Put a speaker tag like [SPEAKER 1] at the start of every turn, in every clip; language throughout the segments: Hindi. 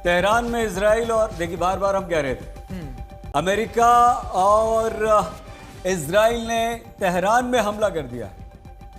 [SPEAKER 1] तेहरान में इजराइल और देखिए बार बार हम कह रहे थे अमेरिका और इजराइल ने तेहरान में हमला कर दिया।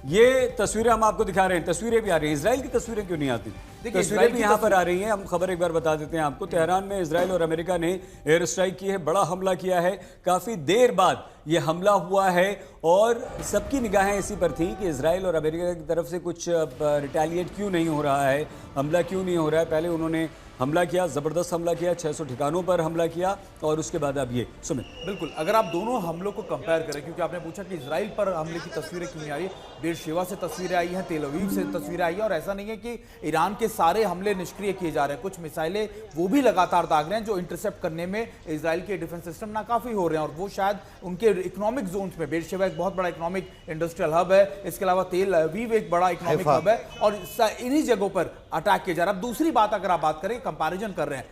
[SPEAKER 1] ये तस्वीरें हम आपको दिखा रहे हैं, तस्वीरें भी आ रही हैं। इजराइल की तस्वीरें क्यों नहीं आती? तस्वीरें भी यहाँ पर आ रही हैं। हम खबर एक बार बता देते हैं आपको। तेहरान में इजराइल और अमेरिका ने एयर स्ट्राइक की है, बड़ा हमला किया है। काफ़ी देर बाद ये हमला हुआ है और सबकी निगाहें इसी पर थी कि इजराइल और अमेरिका की तरफ से कुछ रिटेलिएट क्यों नहीं हो रहा है, हमला क्यों नहीं हो रहा है। पहले उन्होंने हमला किया, ज़बरदस्त हमला किया, 600 ठिकानों पर हमला किया और उसके बाद अब ये सुमित।
[SPEAKER 2] बिल्कुल, अगर आप दोनों हमलों को कंपेयर करें, क्योंकि आपने पूछा कि इजराइल पर हमले की तस्वीरें क्यों नहीं आ रही, बेरशेवा से तस्वीरें आई हैं, तेल अवीव से तस्वीरें आई हैं, और ऐसा नहीं है कि ईरान के सारे हमले निष्क्रिय किए जा रहे हैं। कुछ मिसाइलें वो भी लगातार दाग रहे हैं जो इंटरसेप्ट करने में इजराइल के डिफेंस सिस्टम नाकाफी हो रहे हैं, और वो शायद उनके इकोनॉमिक जोन्स में, बेरशेवा एक बहुत बड़ा इकोनॉमिक इंडस्ट्रियल हब है, इसके अलावा तेल अवीव एक बड़ा इकोनॉमिक हब है, और इन्हीं जगहों पर अटैक किया जा रहा है। अब दूसरी बात अगर आप बात करें, कंपैरिजन कर रहे हैं,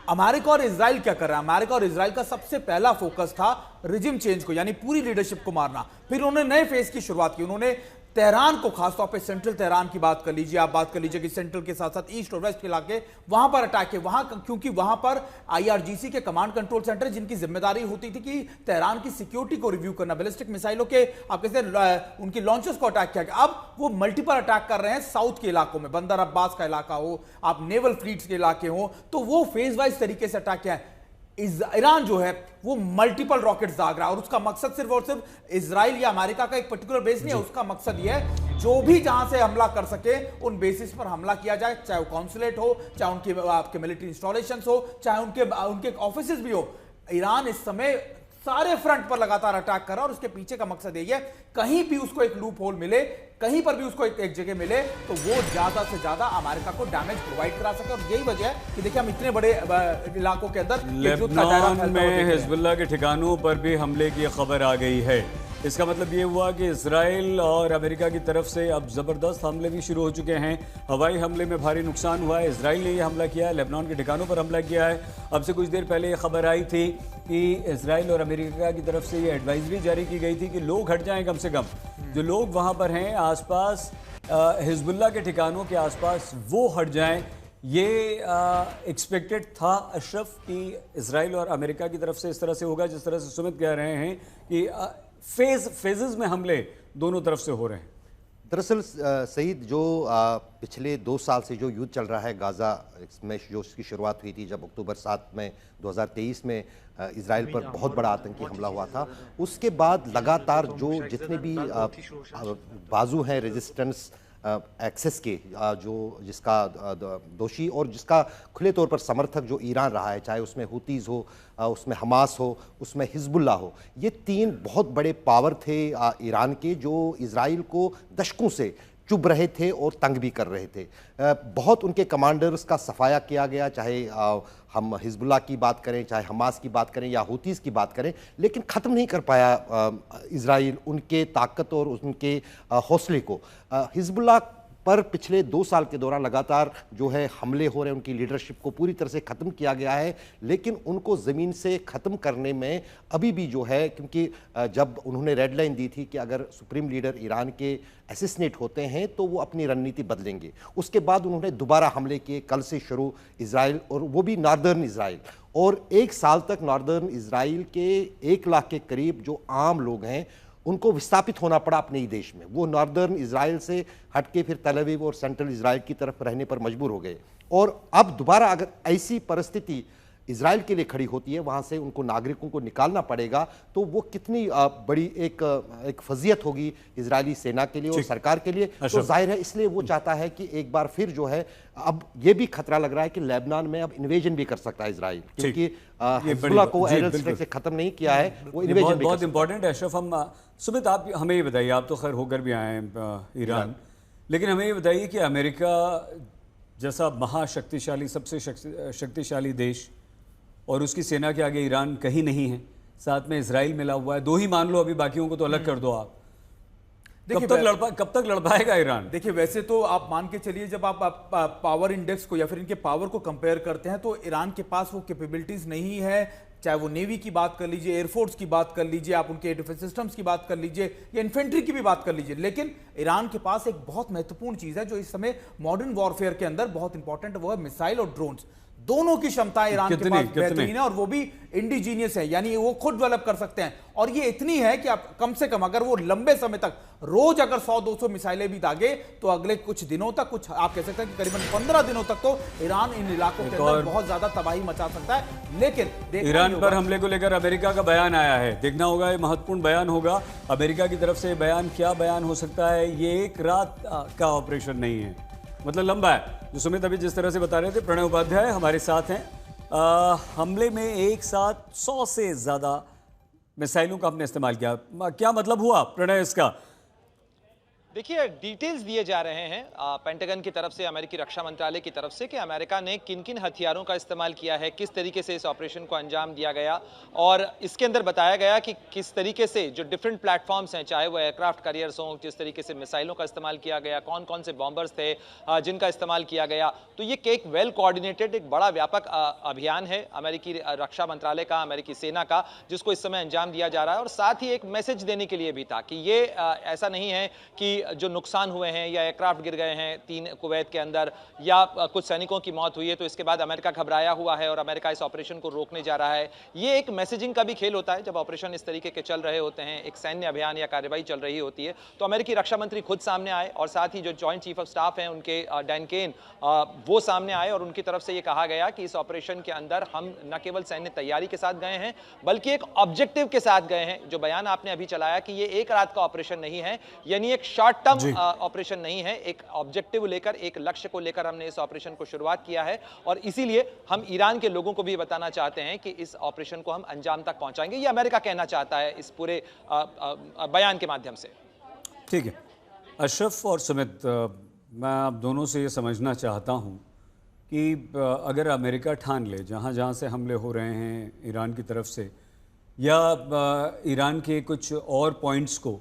[SPEAKER 2] अमेरिका और इजराइल क्या कर रहा है। अमेरिका और इजराइल का सबसे पहला फोकस था रिजिम चेंज को, यानी पूरी लीडरशिप को मारना। फिर उन्होंने नए फेज की शुरुआत की, उन्होंने तेहरान को, खासतौर पे सेंट्रल तेहरान की बात कर लीजिए, आप बात कर लीजिए कि सेंट्रल के साथ साथ ईस्ट और वेस्ट के इलाके, वहां पर अटैक किए। वहां क्योंकि वहां पर आईआरजीसी के कमांड कंट्रोल सेंटर, जिनकी जिम्मेदारी होती थी कि तेहरान की सिक्योरिटी को रिव्यू करना, बैलिस्टिक मिसाइलों के आप कैसे उनकी लॉन्चेस को अटैक किया गया। अब वो मल्टीपल अटैक कर रहे हैं साउथ के इलाकों में, बंदर अब्बास का इलाका हो, आप नेवल फ्लीट्स के इलाके हो, तो वो फेज वाइज तरीके से अटैक किया है। ईरान जो है वो मल्टीपल रॉकेट्स दाग रहा है, और उसका मकसद सिर्फ और सिर्फ इजराइल या अमेरिका का एक पर्टिकुलर बेस नहीं है। उसका मकसद यह है जो भी जहां से हमला कर सके उन बेसिस पर हमला किया जाए, चाहे वो कॉन्सुलेट हो, चाहे उनके आपके मिलिट्री इंस्टॉलेशंस हो, चाहे उनके ऑफिसेज भी हो। ईरान इस समय सारे फ्रंट पर लगातार अटैक कर रहा है, और उसके पीछे का मकसद यही है कहीं भी उसको एक लूप होल मिले, कहीं पर भी उसको एक जगह मिले तो वो ज्यादा से ज्यादा अमेरिका को डैमेज प्रोवाइड करा सके। और यही वजह है कि देखिए हम इतने बड़े इलाकों के अंदर
[SPEAKER 1] लेबनान में हिजबुल्लाह के ठिकानों पर भी हमले की खबर आ गई है। इसका मतलब ये हुआ कि इजराइल और अमेरिका की तरफ से अब ज़बरदस्त हमले भी शुरू हो चुके हैं। हवाई हमले में भारी नुकसान हुआ है, इजराइल ने ये हमला किया है, लेबनान के ठिकानों पर हमला किया है। अब से कुछ देर पहले ये खबर आई थी कि इजराइल और अमेरिका की तरफ से ये एडवाइजरी जारी की गई थी कि लोग हट जाएं, कम से कम जो लोग वहाँ पर हैं आसपास हिजबुल्लाह के ठिकानों के आसपास वो हट जाएं। ये एक्सपेक्टेड था अशरफ कि इजराइल और अमेरिका की तरफ से इस तरह से होगा जिस तरह से सुमित कह रहे हैं कि फेजेस में हमले दोनों तरफ से हो रहे हैं।
[SPEAKER 3] दरअसल सईद, जो पिछले 2 साल से जो युद्ध चल रहा है गाज़ा में, जो उसकी शुरुआत हुई थी जब अक्टूबर 7 में 2023 में इजराइल पर बहुत बड़ा आतंकी हमला हुआ था, उसके बाद लगातार जो जितने भी बाजू हैं रेजिस्टेंस एक्सेस के, जो जिसका दोषी और जिसका खुले तौर पर समर्थक जो ईरान रहा है, चाहे उसमें हुतीज़ हो, उसमें हमास हो, उसमें हिजबुल्लाह हो, ये 3 बहुत बड़े पावर थे ईरान के, जो इजराइल को दशकों से चुभ रहे थे और तंग भी कर रहे थे। बहुत उनके कमांडर्स का सफाया किया गया, चाहे हम हिजबुल्लाह की बात करें, चाहे हमास की बात करें या हुतीज़ की बात करें, लेकिन ख़त्म नहीं कर पाया इजराइल उनके ताकत और उनके हौसले को। हिजबुल्लाह पर पिछले 2 साल के दौरान लगातार जो है हमले हो रहे हैं, उनकी लीडरशिप को पूरी तरह से ख़त्म किया गया है, लेकिन उनको ज़मीन से ख़त्म करने में अभी भी जो है, क्योंकि जब उन्होंने रेड लाइन दी थी कि अगर सुप्रीम लीडर ईरान के असैसिनेट होते हैं तो वो अपनी रणनीति बदलेंगे। उसके बाद उन्होंने दोबारा हमले किए, कल से शुरू इजराइल, और वो भी नॉर्दर्न इजराइल, और 1 साल तक नॉर्दर्न इजराइल के 1 लाख के करीब जो आम लोग हैं उनको विस्थापित होना पड़ा अपने ही देश में। वो नॉर्दर्न इजराइल से हटके फिर तल अवीव और सेंट्रल इजराइल की तरफ रहने पर मजबूर हो गए। और अब दोबारा अगर ऐसी परिस्थिति इजराइल के लिए खड़ी होती है, वहाँ से उनको नागरिकों को निकालना पड़ेगा, तो वो कितनी बड़ी एक फजीयत होगी इजरायली सेना के लिए और सरकार के लिए। तो जाहिर है इसलिए वो चाहता है कि एक बार फिर जो है, अब ये भी खतरा लग रहा है कि लेबनान में अब इन्वेजन भी कर सकता है इजराइल, क्योंकि हिजबुल्लाह को एयर स्ट्राइक से खत्म नहीं किया है, वो इन्वेजन भी
[SPEAKER 1] बहुत इंपॉर्टेंट है। अशरफ, हम सुमित आप हमें ये बताइए, आप तो खैर होकर भी आए हैं ईरान, लेकिन हमें ये बताइए कि अमेरिका जैसा महाशक्तिशाली, सबसे शक्तिशाली देश, और उसकी सेना के आगे ईरान कहीं नहीं है, साथ में इजराइल मिला हुआ है, 2 ही मान लो, अभी बाकियों को तो अलग कर दो आप। कब तक लड़ पाएगा ईरान?
[SPEAKER 2] देखिए, वैसे तो आप मान के चलिए, जब आप पावर इंडेक्स को या फिर इनके पावर को कंपेयर करते हैं, तो ईरान के पास वो कैपेबिलिटीज नहीं है, चाहे वो नेवी की बात कर लीजिए, एयरफोर्स की बात कर लीजिए, आप उनके डिफेंस सिस्टम्स की बात कर लीजिए, या इन्फेंट्री की भी बात कर लीजिए। लेकिन ईरान के पास एक बहुत महत्वपूर्ण चीज है जो इस समय मॉडर्न वॉरफेयर के अंदर बहुत इंपॉर्टेंट है, वो है मिसाइल और ड्रोन्स। दोनों की क्षमताएं ईरान के पास
[SPEAKER 1] कितनी?
[SPEAKER 2] बेहतरीन है और वो भी इंडिजीनियस है, यानी वो खुद डेवलप कर सकते हैं। और ये इतनी है कि आप कम से कम अगर वो लंबे समय तक रोज अगर 100-200 मिसाइलें भी दागे तो अगले कुछ दिनों तक, कुछ आप कह सकते हैं कि करीबन 15 दिनों तक तो ईरान इन इलाकों के अंदर बहुत ज्यादा तबाही मचा सकता है। लेकिन
[SPEAKER 1] ईरान पर हमले को लेकर अमेरिका का बयान आया है, देखना होगा, ये महत्वपूर्ण बयान होगा अमेरिका की तरफ से। बयान क्या बयान हो सकता है? ये एक रात का ऑपरेशन नहीं है, मतलब लंबा है। जो सुमित अभी जिस तरह से बता रहे थे, प्रणय उपाध्याय हमारे साथ हैं। हमले में एक साथ 100 से ज्यादा मिसाइलों का हमने इस्तेमाल किया, क्या मतलब हुआ प्रणय इसका?
[SPEAKER 4] देखिए, डिटेल्स दिए जा रहे हैं पेंटागन की तरफ से, अमेरिकी रक्षा मंत्रालय की तरफ से, कि अमेरिका ने किन किन हथियारों का इस्तेमाल किया है, किस तरीके से इस ऑपरेशन को अंजाम दिया गया। और इसके अंदर बताया गया कि किस तरीके से जो डिफरेंट प्लेटफॉर्म्स हैं, चाहे वो एयरक्राफ्ट कैरियर्स हों, जिस तरीके से मिसाइलों का इस्तेमाल किया गया, कौन कौन से बॉम्बर्स थे जिनका इस्तेमाल किया गया। तो ये एक वेल कोऑर्डिनेटेड, एक बड़ा व्यापक अभियान है अमेरिकी रक्षा मंत्रालय का, अमेरिकी सेना का, जिसको इस समय अंजाम दिया जा रहा है। और साथ ही एक मैसेज देने के लिए भी था कि ये ऐसा नहीं है कि जो नुकसान हुए हैं या एयरक्राफ्ट गिर गए हैं 3 कुवैत के अंदर, या कुछ सैनिकों की मौत हुई है तो इसके बाद अमेरिका घबराया हुआ है और अमेरिका इस ऑपरेशन को रोकने जा रहा है। ये एक मैसेजिंग का भी खेल होता है जब ऑपरेशन इस तरीके के चल रहे होते हैं, एक सैन्य अभियान या कार्रवाई चल रही होती है। तो अमेरिकी रक्षा मंत्री खुद सामने आए और साथ ही जो जॉइंट चीफ ऑफ स्टाफ हैं उनके डैन केन, वो सामने आए और उनकी तरफ से ये कहा गया कि इस ऑपरेशन के अंदर हम न केवल सैन्य तैयारी के साथ गए हैं बल्कि एक ऑब्जेक्टिव के साथ गए हैं। जो बयान आपने अभी चलाया कि ये एक रात का ऑपरेशन नहीं है, यानी एक शॉर्ट टर्म ऑपरेशन नहीं है, एक ऑब्जेक्टिव लेकर, एक लक्ष्य को लेकर हमने इस ऑपरेशन को शुरुआत किया है। और इसीलिए हम ईरान के लोगों को भी बताना चाहते हैं कि इस ऑपरेशन को हम अंजाम तक पहुंचाएंगे, ये अमेरिका कहना चाहता है इस पूरे बयान के माध्यम से।
[SPEAKER 1] ठीक है अशरफ और सुमित, मैं आप दोनों से ये समझना चाहता हूँ कि अगर अमेरिका ठान ले जहाँ जहाँ से हमले हो रहे हैं ईरान की तरफ से, या ईरान के कुछ और पॉइंट्स को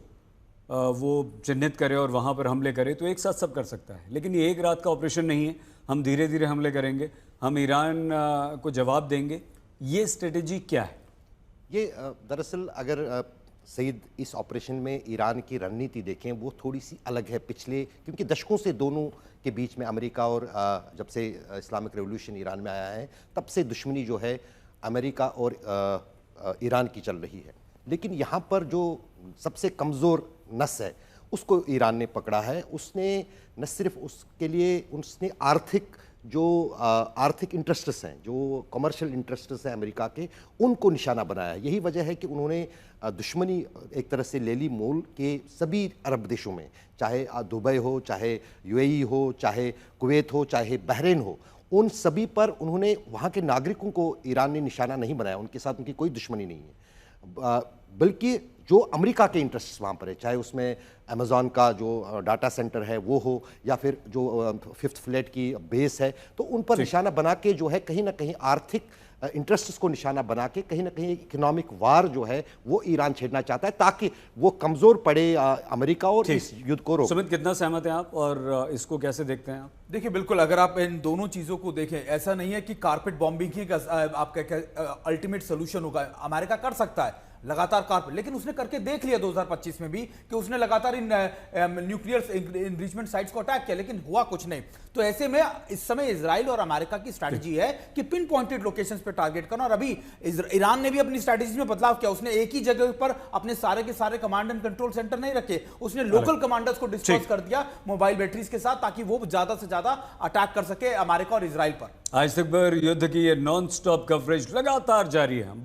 [SPEAKER 1] वो चिन्हित करे और वहाँ पर हमले करे, तो एक साथ सब कर सकता है। लेकिन ये एक रात का ऑपरेशन नहीं है, हम धीरे धीरे हमले करेंगे, हम ईरान को जवाब देंगे। ये स्ट्रेटेजी क्या है?
[SPEAKER 3] ये दरअसल अगर सईद इस ऑपरेशन में ईरान की रणनीति देखें वो थोड़ी सी अलग है पिछले, क्योंकि दशकों से दोनों के बीच में अमेरिका और जब से इस्लामिक रेवोल्यूशन ईरान में आया है तब से दुश्मनी जो है अमेरिका और ईरान की चल रही है। लेकिन यहाँ पर जो सबसे कमज़ोर नस है उसको ईरान ने पकड़ा है। उसने न सिर्फ उसके लिए उसने आर्थिक इंटरेस्ट्स हैं, जो कमर्शियल इंटरेस्ट्स हैं अमेरिका के, उनको निशाना बनाया। यही वजह है कि उन्होंने दुश्मनी एक तरह से ले ली मूल के सभी अरब देशों में, चाहे दुबई हो, चाहे यूएई हो, चाहे कुवैत हो, चाहे बहरीन हो, उन सभी पर उन्होंने वहाँ के नागरिकों को ईरान ने निशाना नहीं बनाया। उनके साथ उनकी कोई दुश्मनी नहीं है, बल्कि जो अमेरिका के इंटरेस्ट वहाँ पर है, चाहे उसमें अमेज़ॉन का जो डाटा सेंटर है वो हो या फिर जो 5th फ्लीट की बेस है, तो उन पर निशाना बना के जो है कहीं ना कहीं आर्थिक इंटरेस्ट्स को निशाना बना के कहीं ना कहीं इकोनॉमिक वार जो है वो ईरान छेड़ना चाहता है ताकि वो कमज़ोर पड़े अमेरिका और इस युद्ध को रोके।
[SPEAKER 1] सुमित, कितना सहमत हैं आप और इसको कैसे देखते हैं आप?
[SPEAKER 2] देखिए बिल्कुल, अगर आप इन दोनों चीज़ों को देखें, ऐसा नहीं है कि कारपेट बॉम्बिंग ही आपका अल्टीमेट सोल्यूशन होगा। अमेरिका कर सकता है लगातार कारपेट, लेकिन उसने करके देख लिया 2025 में भी कि उसने लगातार इन न्यूक्लियर इनरिचमेंट साइट्स को अटैक किया, लेकिन हुआ कुछ नहीं। तो ऐसे में इस समय इजराइल और अमेरिका की स्ट्रैटेजी है कि पिन पॉइंटेड लोकेशंस पे टारगेट करना। और अभी ईरान ने भी अपनी स्ट्रैटेजी में बदलाव किया। उसने एक ही जगह पर अपने सारे के सारे कमांड एंड कंट्रोल सेंटर नहीं रखे, उसने लोकल कमांडर्स को डिस्पर्स कर दिया मोबाइल बैटरीज के साथ, ताकि वो ज्यादा से ज्यादा अटैक कर सके अमेरिका और इजराइल पर।
[SPEAKER 1] आज तक युद्ध की ये नॉन स्टॉप कवरेज लगातार जारी है।